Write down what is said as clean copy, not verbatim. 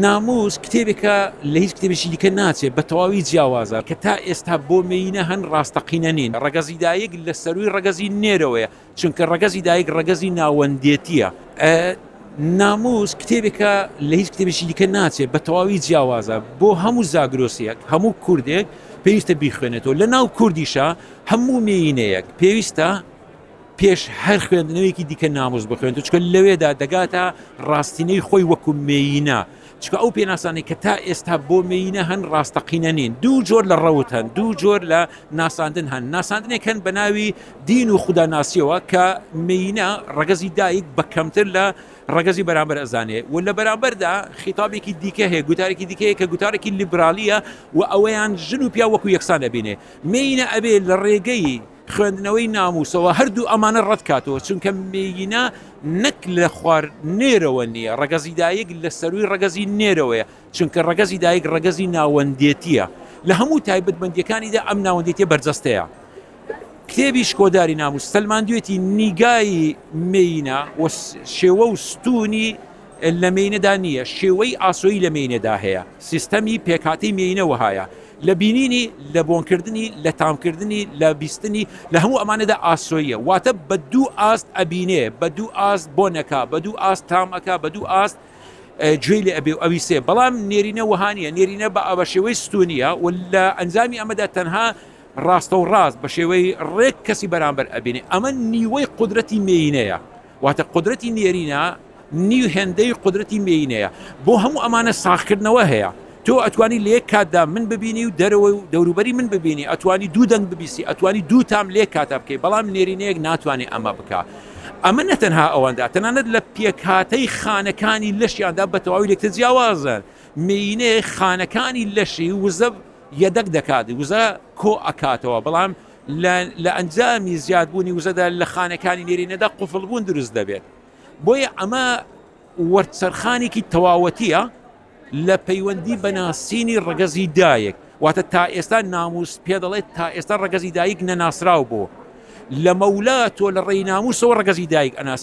ناموس کتێبێکە لە هیچ کتێبێکی دیکە ناچێت بە تەواوی جیاوازە کە تا ئێستا بۆ مێینە هەن ڕاستەقینە نین. ڕەگەزی دایک لە سەروی ڕەگەزی نێرەوەیە، چونکە ڕەگەزی دایک ڕەگەزی ناوەندێتیە. ناموس کتێبێکە لە هیچ کتێبێکی دیکە ناچێت بە تەواوی جیاوازە بۆ هەموو زاگرۆسیەک، هەموو کوردێک پێویستە بیخوێنێتەوە. لە ناو کوردیشە هەموو مێینەیەک پێویستە پێش هەر خوێندنەوەیەکی دیکە ناموس بخوێنێتەوە، چونکە لەوێدا دەگاتە ڕاستینەی خۆی وەکو مێینە. چکە ئەو پێناسانی کە تا ئێستا بۆ مێینە هەن ڕاستەقینە نین. دوو جۆر لە ڕەوت هەن، دوو جۆر لە ناساندن هەن. ناساندنێک هەن بە ناوی دین و خوداناسیەوە کە مێینە ڕەگەزی دایک بە کەمتر لە ڕەگەزی بەرامبەر ئەزانێ، و لە بەرامبەردا خیتابێکی دیکە هەیە، گوتارێکی دیکەیە کە گوتارێکی لیبرالیە و ئەوەیان ژن و پیا وەکو یەکسان ئەبینێ. مێینە ئەبێ لە ڕێگەی خوێندنەوەی ناموسەوە هەردوو ئەمانە ڕەت کاتەوە، چونکە مێینە نەک لە خوار نێرەوە نییە، ڕەگەزی دایک لە سەروی ڕەگەزی نێرەوەیە، چونکە ڕەگەزی دایک ڕەگەزی ناوەندێتیە. لە هەموو تایبەتمەندیەکانیدا ئەم ناوەندێتیە بەرجەستەیە. کتێبی شکۆداری ناموس سەلماندوێتی نیگای مێینە و شێوە و ستونی لە مێینەدا نییە، شێوەی ئاسۆیی لە مێینەدا هەیە، سیستەمی پێکهاتەی مێینەوە هەیە. لە بینینی، لە بۆنکردنی، لە تامکردنی، لە بیستنی، لە هەموو ئەمانەدا ئاسۆیە، واتە بە دوو ئاست ئەبینێ، بە دوو ئاست بۆنەکە، بە دوو ئاست تامەکە، بە دوو ئاست گوێی لە ئەبێ و ئەویسێ. بەڵام نێرینە وهانیە، نێرینە بە شێوەی ستونیە و لە ئەنجامی ئەمەدا تەنها ڕاستە و ڕاست بە شێوەی ڕێک کەسی بەرامبەر ئەبینێ. ئەمە نیوەی قودرەتی مێینەیە، واتە قودرەتی نێرینە نیو هێندەی قودرەتی مێینەیە. بۆ هەموو ئەمانە ساختکردنەوە هەیە. تۆ ئەتوانی لە یەک کاتدا من ببینی و دەرەوە و دەوروبەری من ببینی، ئەتوانی دوو دەنگ ببیسی، ئەتوانی دوو تام لێ کاتە بکەی، بەڵام نێرینەیەک ناتوانێت ئەمە بکە. ئەمە نەتەنها ئەوەندا، تەنانەت لە پێکهاتەی خانەکانی لەشیاندا بە تەواوی لێکتر جیاوازن. مێینەیە خانەکانی لەشی وزە یەدەک دەکات، وزە کۆ ئەکاتەوە، بەڵام لە ئەنجامی زیادبوونی وزەدا لە خانەکانی نێرینەدا قوفڵبوون دروست دەبێت. بۆیە ئەمە وەرچەرخانێکی تەواوەتیە لە پەیوەندی بەناسینی ڕەگەزی دایک، واتە تا ئێستا ناموس پێ دەڵێت تا ئێستا ڕەگەزی دایک نەناسراو بوو. لە مەولات و لە ڕێی ناموسەوە ڕەگەزی دایک ئەناسی.